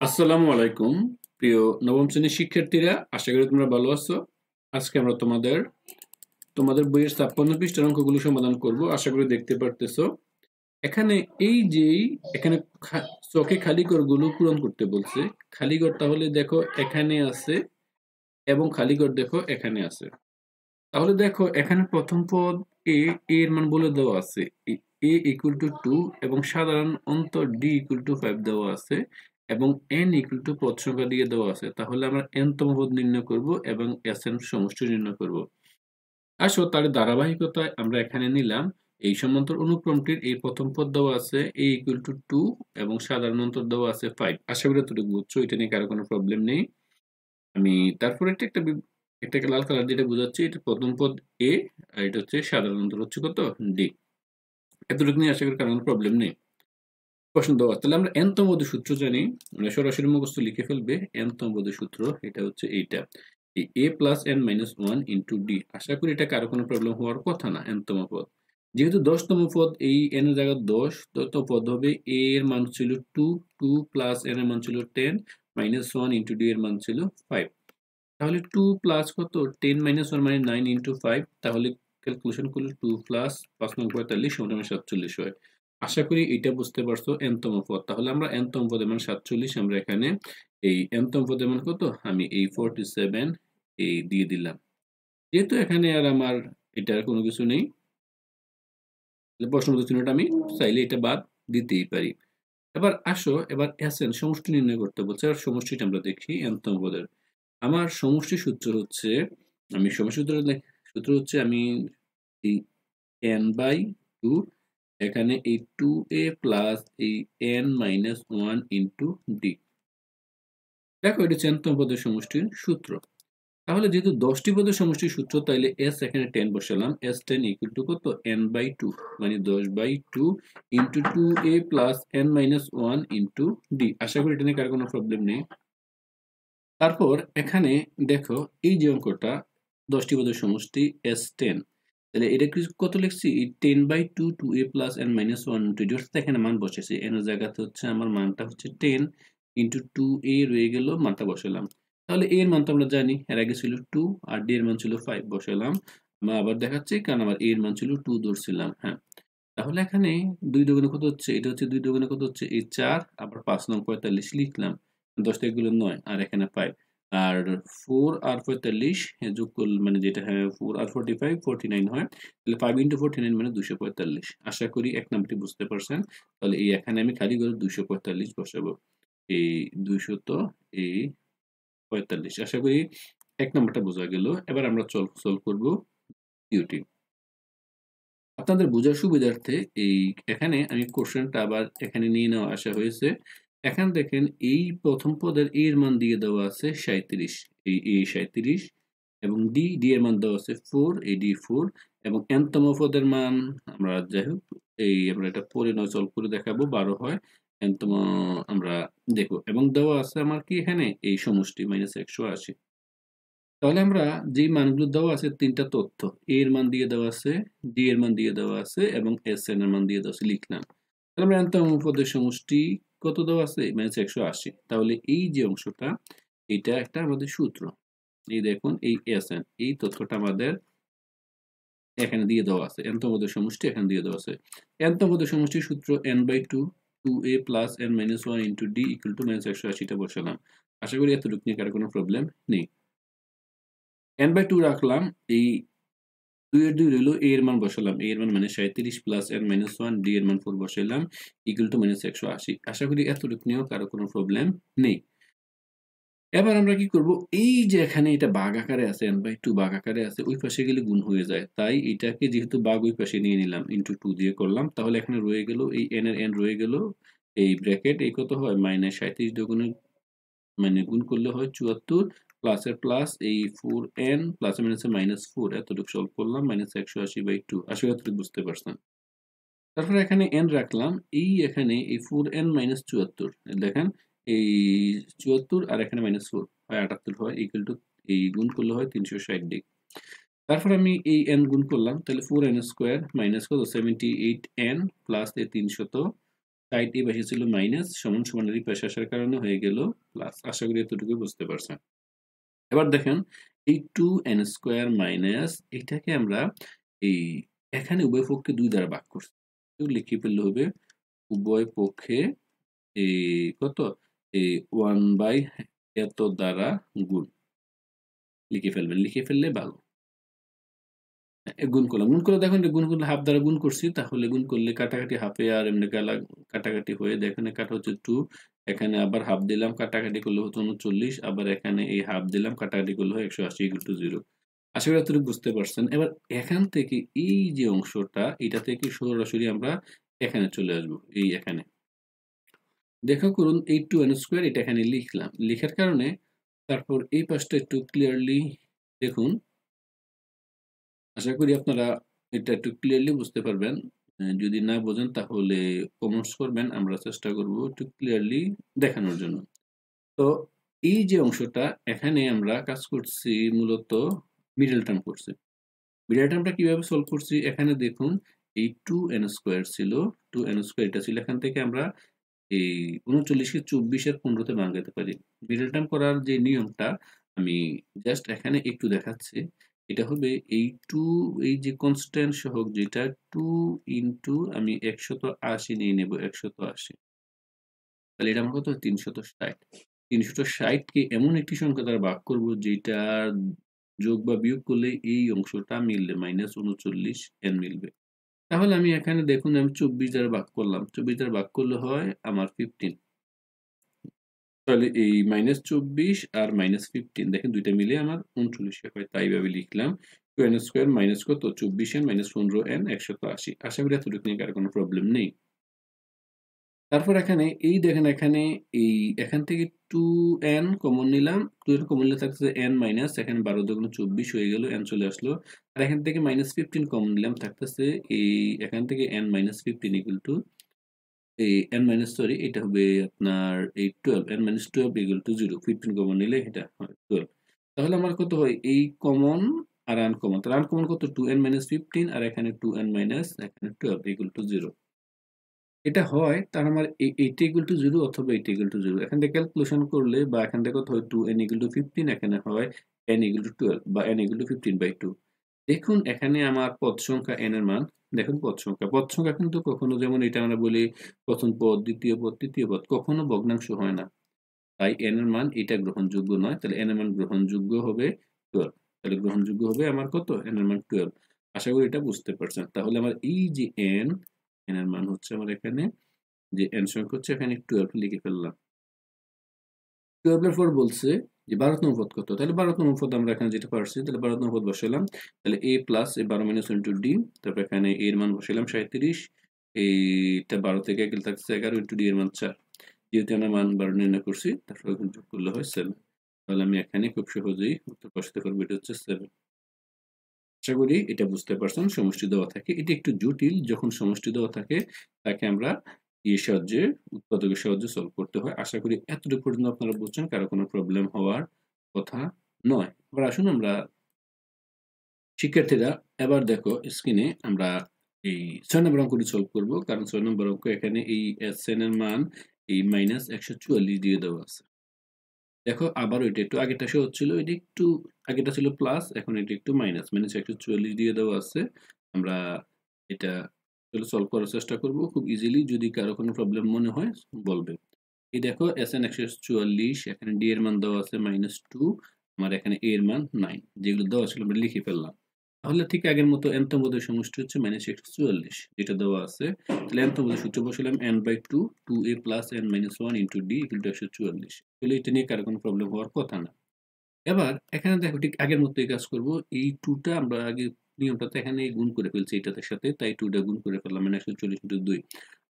আসসালামু আলাইকুম প্রিয় নবম শ্রেণীর শিক্ষার্থীরা, আশা করি তোমরা ভালো আছো। আজকে আমরা তোমাদের বইয়ের 56 পৃষ্ঠার অঙ্কগুলো সমাধান করব। আশা করি দেখতে পারতেছো। এখানে এই যে এখানে চকে খালি ঘরগুলো পূরণ করতে বলছে। খালি ঘর তাহলে দেখো এখানে আছে এবং খালি ঘর দেখো এখানে আছে। তাহলে দেখো এখানে প্রথম পদ এর মান বলে দেওয়া আছে a equal to 2 এবং সাধারণ অন্তর d equal to 5 দেওয়া আছে এবং n equal to পদ সংখ্যা দিয়ে দেওয়া আছে। তাহলে আমরা n তম পদ নির্ণয় করব এবং Sn সমষ্টি নির্ণয় করব। আসো তার ধারাবাহিকতায় আমরা এখানে নিলাম এই সমান্তর অনুক্রমটির এই প্রথম পদ দেওয়া আছে a equal to 2 এবং সাধারণ অন্তর দেওয়া আছে 5। আশা করি এতটুকু বুঝছো, এটা নিয়ে কারো কোনো প্রবলেম নেই। আমি তারপরে একটা লাল কালার যেটা বোঝাচ্ছি, এটা প্রথম পদ এ আর এটা হচ্ছে সাধারণ অন্তর হচ্ছে কত ডি। এতটুকু নিয়ে আশা করি কারণ প্রবলেম নেই। প্রশ্ন দেওয়া, তাহলে আমরা n তম পদের সূত্র জানি, আমরা সরাসরি মুখস্থ লিখে ফেলবে। n তম পদের সূত্র এটা হচ্ছে এইটা, এই a plus n minus one into D. আশা করি এটা কারো কোনো প্রবলেম হওয়ার কথা না। n তম পদ, যেহেতু 10তম পদ, এই n এর জায়গায় 10, তত পদ হবে a এর মান ছিল 2, 2 প্লাস n এর মান ছিল 10 মাইনাস 1 ইন্টু d এর মান ছিল 5। তাহলে 2 প্লাস কত 10 মাইনাস 1 মানে 9 ইন্টু 5। তাহলে ক্যালকুলেশন করলে 2 প্লাস 5 9 45 সমান 47 হয়। আশা করি এটা বুঝতে পারছো n তম পদ। তাহলে আমরা n তম পদের মান 47, আমরা এখানে এই n তম পদের মান কত, আমি এই 47 এই দিয়ে দিলাম। যেহেতু এখানে আর আমার এটার কোনো কিছু নেই, প্রশ্নবোধক চিহ্নটা আমি চাইলে এটা বাদ দিতেই পারি। এবার আসো, এবার Sn সমষ্টি নির্ণয় করতে বলছে। আর সমষ্টিটা আমরা দেখি n তম পদের। আমার সমষ্টি সূত্র হচ্ছে, আমি সমষ্টি সূত্র হচ্ছে আমি এই n বাই টু, এখানে এই 2a প্লাস এই n minus one into D. দেখো এটা হচ্ছে n তম পদের সমষ্টির সূত্র। তাহলে যেহেতু 10টি পদের সমষ্টির সূত্র, তাইলে s এখানে 10 বসালাম। s10 ইকুয়াল টু কত n বাই টু, মানে 10 by two into 2a plus n minus one into D. আশা করি এটা নিয়ে কার কোনো প্রবলেম নেই। তারপর এখানে দেখো এই যে অঙ্কটা 10টি পদের সমষ্টি S10, তাহলে এটা কত লিখছি 10 by two, 2a plus n minus one into d, অর্থাৎ এখানে মান বসেছি। n এর জায়গাতে হচ্ছে আমার মানটা হচ্ছে 10 ইন্টু 2a রয়ে গেল, মানটা বসালাম। তাহলে a এর মান তো আমরা জানি, এর আগে ছিল 2 আর d এর মান ছিল 5, বসালাম। আমরা আবার দেখাচ্ছি কারণ আমার a এর মান ছিল 2 ধরছিলাম। হ্যাঁ, তাহলে এখানে 2 দুগুণে কত হচ্ছে, এটা হচ্ছে 2 দুগুণে কত হচ্ছে এই 4, আবার 5 নং 45 লিখলাম। 10 থেকে গুলো 9 আর এখানে 5 আর 4 আর 45 যোগ করলে মানে যেটা, হ্যাঁ 4 আর 45 49 হয়। তাহলে 5 ইন্টু 49 মানে 245। আশা করি এক নাম্বারটি বুঝতে পারছেন। তাহলে এই এখানে আমি খালি করে 245 বসাবো, এই 200 তো এই 45। আশা করি এক নাম্বারটা বোঝা গেল। এবার আমরা সলভ করব ইউটি। আপনাদের বোঝার সুবিধার্থে এই এখানে আমি কোশ্চেনটা আবার এখানে নিয়ে নেওয়া আসা হয়েছে। এখানে দেখেন এই প্রথম পদের এর মান দিয়ে দেওয়া আছে 37, এই এ 37 এবং ডি এর মান দেওয়া আছে 4, এই ডি 4 এবং n তম পদের মান আমরা যাই হোক এই আমরা এটা পরে নয় সলভ করে দেখাবো, 12 হয় n তম আমরা দেখো। এবং দেওয়া আছে আমার কি এখানে এই সমষ্টি -180। তাহলে আমরা যেই মানগুলো দেওয়া আছে, তিনটা তথ্য a এর মান দিয়ে দেওয়া আছে, d এর মান দিয়ে দেওয়া আছে এবং Sn এর মান দিয়ে দেওয়া আছে, লিখলাম। তাহলে আমরা n তম পদের সমষ্টি কত দেওয়া আছে -180। তাহলে এই যে অংশটা, এটা একটা আমাদের সূত্র। এই দেখুন এই Sn, এই তথ্যটা আমাদের এখানে দিয়ে দেওয়া আছে। n তম পদের সমষ্টি এখানে দিয়ে দেওয়া আছে। n তম পদের সমষ্টির সূত্র n by two, 2a plus n minus one into D equal to -180টা বসালাম। আশা করি এতটুকু নিয়ে কারো কোনো প্রবলেম নেই। n বাই টু রাখলাম, এই 2 এর 2 রইল, a এর মান বসালাম, a এর মান -37 plus n minus one, d এর মান 4 বসাইলাম ইকুয়াল টু -180। আশা করি এতটুকু নিয়েও কারো কোনো প্রবলেম নেই। এবার আমরা কি করব, এই যে এখানে এটা ভাগ আকারে আছে, n বাই টু ভাগ আকারে আছে, ওই পাশে গেলে গুণ হয়ে যায়। তাই এটাকে যেহেতু ভাগ ওই পাশে নিয়ে নিলাম, ইন্টু 2 দিয়ে করলাম। তাহলে এখানে রয়ে গেল এই n এর n রয়ে গেল, এই ব্র্যাকেট এই কত হয় -37 দুগুণে মানে গুণ করলে হয় 74 প্লাস এর প্লাস এই 4n প্লাস এর মাইনাসে -4, এতটুকু সলভ করলাম -180/2। আশা করি এতটুকু বুঝতে পারছেন। তারপরে এখানে n রাখলাম, এই এখানে এই 4n - 74 দেখেন এই 74 আর এখানে -4 হয় 78 হয় ইকুয়াল টু এই গুণ করলে হয় 360 ডিগ্রি। তারপর আমি এই n গুণ করলাম, তাহলে 4n স্কয়ার মাইনাস কত 78n প্লাস এই 300 সাইড এই পাশে ছিল মাইনাস, সমান সমানের এই পাশে আসার কারণে হয়ে গেল প্লাস। আশা করি এতটুকু বুঝতে পারছেন। এবার দেখেন এই 2n² মাইনাস এটাকে আমরা এই এখানে উভয় পক্ষে 2 দ্বারা ভাগ করছি। তো লিখে ফেললে হবে উভয় পক্ষে এই কত এই 1 এত দ্বারা গুণ। লিখে ফেলবেন, লিখে ফেললে ভালো। গুণ করলাম, গুণ করে দেখেন গুণ করলে হাফ দ্বারা গুণ করছি, তাহলে গুণ করলে কাটাকাটি হাফে আর এমনি গেলা কাটাকাটি হয়ে দেখেন কাটা হচ্ছে 2, এখানে আবার হাফ দিলাম কাটাকাটি করলে হচ্ছে 39, আবার এখানে এই হাফ দিলাম কাটাকাটি করলে হয় 180 = 0। আশা করি এতটুকু বুঝতে পারছেন। এবার এখান থেকে এই যে অংশটা এটা থেকে সরাসরি আমরা এখানে চলে আসবো, এই এখানে দেখা করুন এই 2n² এটা এখানে লিখলাম, লিখার কারণে তারপর এই পাশটা একটু ক্লিয়ারলি দেখুন। আশা করি আপনারা এটা একটু ক্লিয়ারলি বুঝতে পারবেন। যদি না বোঝেন তাহলে কমেন্টস করবেন, আমরা চেষ্টা করব একটু ক্লিয়ারলি দেখানোর জন্য। তো এই যে অংশটা এখানে আমরা কাজ করছি মূলত মিডল টার্ম করছি। মিডল টার্মটা কিভাবে সলভ করছি এখানে দেখুন, এই 2n² ছিল, 2n² এটা ছিল, এখান থেকে আমরা এই 39 কে 24 এর 15 তে ভাঙাতে পারি। মিডল টার্ম করার যে নিয়মটা আমি জাস্ট এখানে একটু দেখাচ্ছি। এটা হবে এই 2 এই যে কনস্ট্যান্ট সহগ যেটা 2 ইনটু আমি 180 নিয়ে নেব, 180। তাহলে এটা আমার কত 360। 360 কে এমন একটি সংখ্যা দ্বারা ভাগ করব যেটার যোগ বা বিয়োগ করলে এই অংশটা মিললে -39 n মিলবে। তাহলে আমি এখানে দেখুন আমি 24 দ্বারা ভাগ করলাম, 24 দ্বারা ভাগ করলে হয় আমার 15। তাহলে এই -24 আর -15 দেখেন দুইটা মিলে আমার 39 হয়, তাই ভাবে লিখলাম 2n² মাইনাস কত 24n -15n 180। আশা করি এতটুকু নিয়ে কারো কোনো প্রবলেম নেই। তারপর এখানে এই দেখেন এখানে এই এখান থেকে 2n কমন নিলাম, 2n কমন নিলে থাকতেছে n মাইনাস, এখানে 12 দুগুণ 24 হয়ে গেল, n চলে আসলো। আর এখান থেকে -15 কমন নিলাম, থাকতেছে এই এখান থেকে n -15 ইকুয়াল টু এই n মাইনাস সরি এটা হবে আপনার এই 12, n minus 12 equal to 0। 15 common নিলে এটা হয় 12। তাহলে আমার কত হয় এই কমন আর আনকমন, তাহলে আনকমন কত 2n মাইনাস 15 আর এখানে 2n মাইনাস এখানে 12 ইকুয়াল টু 0। এটা হয় তার আমার এইটা ইকুয়াল টু 0 অথবা এইটা ইকুয়াল টু 0। এখান থেকে ক্যালকুলেশন করলে বা এখান থেকে কত হয় 2n ইকুয়াল টু 15, এখানে হয় n ইকুয়াল টু 12 বা n ইকুয়াল টু 15/2। দেখুন এখানে আমার পদ সংখ্যা n এর মান, দেখুন পদ সংখ্যা কিন্তু কখনো যেমন এটা আমরা বলি প্রথম পদ, দ্বিতীয় পদ, তৃতীয় পদ, কখনো ভগ্নাংশ হয় না। তাই n এর মান এটা গ্রহণযোগ্য নয়। তাহলে n এর মান গ্রহণযোগ্য হবে 12। তাহলে গ্রহণযোগ্য হবে আমার কত n এর মান 12। আশা করি এটা বুঝতে পারছেন। তাহলে আমার এই যে n এর মান হচ্ছে আমার এখানে যে n সংখ্যা হচ্ছে এখানে 12 লিখে ফেললাম। 12 এর পর বলছে যে 12 নং পদ কত? তাহলে 12 নং পদ আমরা এখানে যেটা পারছি, তাহলে 12 নং পদ বসাইলাম। তাহলে a প্লাস এই 12 মাইনাস ইন্টু d, তারপর এখানে a এর মান বসাইলাম 37, এইটা 12 থেকে গেলে থাকছে 11 ইন্টু d এর মান 4। যেহেতু আমরা মান 12 নির্ণয় করছি, তারপর এখন যোগ করলে হয় 7। তাহলে আমি এখানে খুব সহজেই উত্তর বসাতে পারবো, এটা হচ্ছে 7। আশা করি এটা বুঝতে পারছেন। সমষ্টি দেওয়া থাকে, এটি একটু জটিল, যখন সমষ্টি দেওয়া থাকে তাকে আমরা এর সাহায্যে উৎপাদকের সাহায্যে সলভ করতে হয়। আশা করি এতটুকু পর্যন্ত আপনারা বুঝছেন, কারো কোনো প্রবলেম হওয়ার কথা নয়। এবার আসুন আমরা শিক্ষার্থীরা এবার দেখো স্ক্রিনে আমরা এই 6 নম্বর অঙ্কটি সলভ করব, কারণ 6 নম্বর অঙ্ক এখানে এই SN এর মান এই -144 দিয়ে দেওয়া আছে। দেখো আবার ওইটা একটু আগেরটা সহজ ছিল, এটা একটু আগেরটা ছিল প্লাস, এখন এটা একটু মাইনাস, -144 দিয়ে দেওয়া আছে। আমরা এটা সলভ করার চেষ্টা করব খুব ইজিলি। যদি কারো কোনো প্রবলেম মনে হয় বলবে। এই দেখো SN 144, এখানে d এর মান দেওয়া আছে -2, আমার এখানে a এর মান 9, যেগুলো দেওয়া ছিল আমরা লিখে ফেললাম। তাহলে ঠিক আগের মতো nতম পদের সমষ্টি হচ্ছে -144 যেটা দেওয়া আছে। তাহলে nতম পদের সূত্র বসালাম n/2, 2a plus n minus 1 into d equal to 144। তাহলে এটা নিয়ে কারো কোনো প্রবলেম হওয়ার কথা না। এবার এখানে দেখো ঠিক আগের মতোই কাজ করব। এই 2 টা আমরা আগে নিয়মটাতে এখানে গুণ করে ফেলছি এটার সাথে, তাই 2 টা গুণ করে ফেললাম, মানে 140 into 2।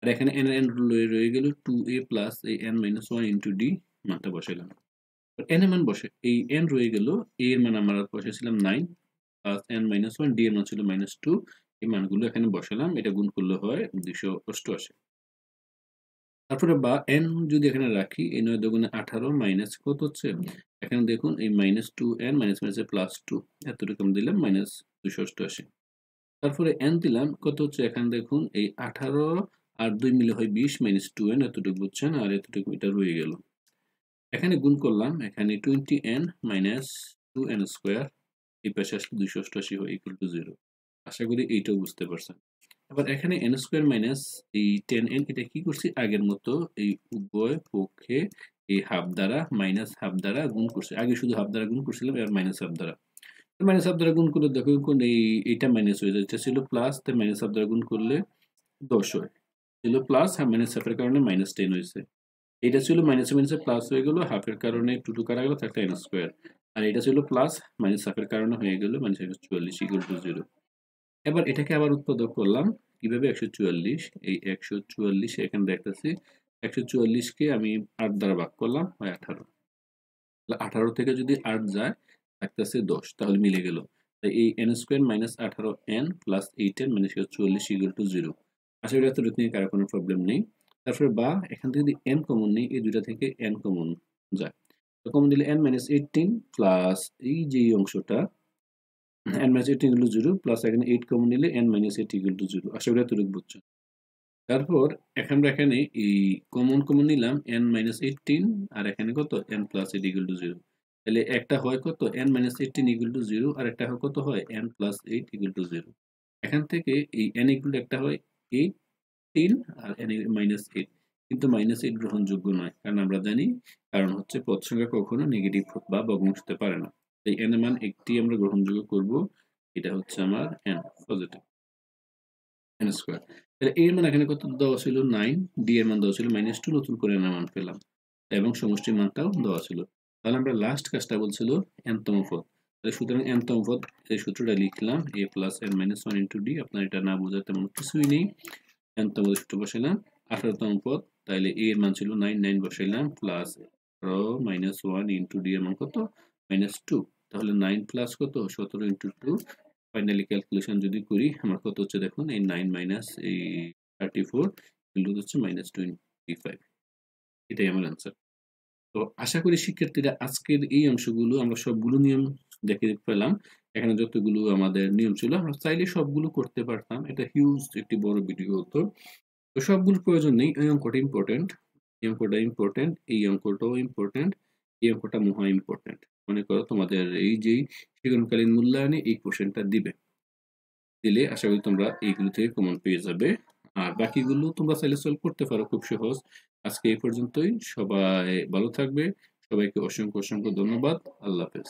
আর এখানে n রয়ে গেল 2a plus এই n minus 1 into d, মানটা বসাইলাম। n এর মান বসে এই n রয়ে গেল, a এর মান আমরা বসাইছিলাম 9 plus n minus 1, d এর মান ছিল -2। এই মানগুলো এখানে বসালাম, এটা গুণ করলে হয় 288। তারপরে বা n যদি এখানে রাখি, এই 9 দুগুণে 18 মাইনাস কত হচ্ছে এখানে দেখুন এই -2n মাইনাস মাইনাসে +2, এতটুকু আমি দিলাম -288। তারপরে n দিলাম কত হচ্ছে এখানে দেখুন এই 18 আর 2 মিলে হয় 20 মাইনাস 2n এতটুকু বুঝছেন, আর এতটুকু এটা রয়ে গেল। এখানে গুণ করলাম, এখানে 20n মাইনাস 2n স্কোয়ার, এই পাশে আসলে 288 হয় ইকুয়াল টু 0। আশা করি এইটাও বুঝতে পারছেন। আবার এখানে n স্কোয়ার মাইনাস এই 10n, এটা কি করছি আগের মতো এই উভয় পক্ষে এই হাফ দ্বারা মাইনাস হাফ দ্বারা গুণ করছি। আগে শুধু হাফ দ্বারা গুণ করছিলাম, এবার মাইনাস হাফ দ্বারা। মাইনাস হাফ দ্বারা গুণ করলে দেখো কোন এইটা মাইনাস হয়ে যায়, এটা ছিল প্লাস, তাই মাইনাস হাফ দ্বারা গুণ করলে 10 হয়। ছিল প্লাস, মাইনাস হাফের কারণে মাইনাস 10 হয়েছে। এটা ছিল মাইনাসে মাইনাসে প্লাস হয়ে গেল, হাফের কারণে 2 কাটা গেল, থাকলো n স্কোয়ার। আর এটা ছিল প্লাস, মাইনাস হাফের কারণে হয়ে গেল মাইনাস 144 ইকুয়াল টু 0। এবার এটাকে আবার উৎপাদক করলাম কিভাবে, 144, এই 144 এখানে দেখতেছি, 144 কে আমি 8 দ্বারা ভাগ করলাম, হয় 18। 18 থেকে যদি 8 যায় থাকতেছে 10, তাহলে মিলে গেল। তাই এই n square minus 18n plus 8n minus 144 equal to 0। আশা করি এতটুকু নিয়ে কারো কোনো প্রবলেম নেই। তারপরে বা এখান থেকে যদি n কমন নেই, এই দুইটা থেকে n কমন যায়, তো কমন দিলে n মাইনাস 18 প্লাস এই যে অংশটা n minus 18 equal to 0 plus এখানে 8 কমন নিলে n মাইনাস 8 ইকুয়াল টু 0। আশা করি এতটুকু বুঝছেন। তারপর আমরা এখানে এই কমন নিলাম n মাইনাস 18, আর এখানে কত n প্লাস 8 ইকুয়াল টু 0। তাহলে একটা হয় কত n মাইনাস 18 ইকুয়াল টু 0, আর একটা হয় কত হয় n প্লাস 8 ইকুয়াল টু 0। এখান থেকে এই n ইকুয়াল একটা হয় 18 আর n মাইনাস 8, কিন্তু মাইনাস 8 গ্রহণযোগ্য নয়, কারণ আমরা জানি কারণ হচ্ছে পদ সংখ্যা কখনো নেগেটিভ বা ভগ্নাংশ হতে পারে না। তাই n এর মান 1টি আমরা গ্রহণযোগ্য করব, এটা হচ্ছে আমার n পজিটিভ n স্কয়ার। তাহলে এর মান এখানে কত দেওয়া ছিল 9, ডি এর মান দেওয়া ছিল -2, নতুন করে n এর মান পেলাম এবং সমষ্টির মানটাও দেওয়া ছিল। তাহলে আমরা লাস্ট কাজটা বলছিল n তম পদ। তাহলে সুতরাং n তম পদ, এই সূত্রটা লিখলাম a plus n minus 1 into D. আপনার এটা না বোঝার তেমন কিছুই নেই। n তম পদের সূত্র বসাইলাম। 18তম পদ, তাহলে a এর মান ছিল 9, 9 বসাইলাম প্লাস মাইনাস 1 ইন্টু ডি এর মান কত -2। তাহলে 9 প্লাস কত 17 ইন্টু 2। ফাইনালি ক্যালকুলেশন যদি করি আমার কত হচ্ছে দেখুন, এই 9 মাইনাস এই 34 ইকুয়াল হচ্ছে -25। এটাই আমার অ্যান্সার। তো আশা করি শিক্ষার্থীরা আজকের এই অংশগুলো আমরা সবগুলো নিয়ম দেখে পেলাম। এখানে যতগুলো আমাদের নিয়ম ছিল আমরা চাইলে সবগুলো করতে পারতাম, এটা হিউজ একটি বড় ভিডিও হতো। তো সবগুলোর প্রয়োজন নেই। এই অঙ্কটা ইম্পর্টেন্ট, এই অঙ্কটা ইম্পর্টেন্ট, এই অঙ্কটাও ইম্পর্টেন্ট, এই অঙ্কটা মহা ইম্পর্টেন্ট। মনে করো তোমাদের এই যেই জীবনকালীন মূল্যায়নে এই কোশ্চেনটা দিবে, দিলে আশা করি তোমরা এইগুলো থেকে কমন পেয়ে যাবে। আর বাকিগুলো তোমরা চাইলে সলভ করতে পারো, খুব সহজ। আজকে এই পর্যন্তই। সবাই ভালো থাকবে। সবাইকে অসংখ্য অসংখ্য ধন্যবাদ। আল্লাহ হাফেজ।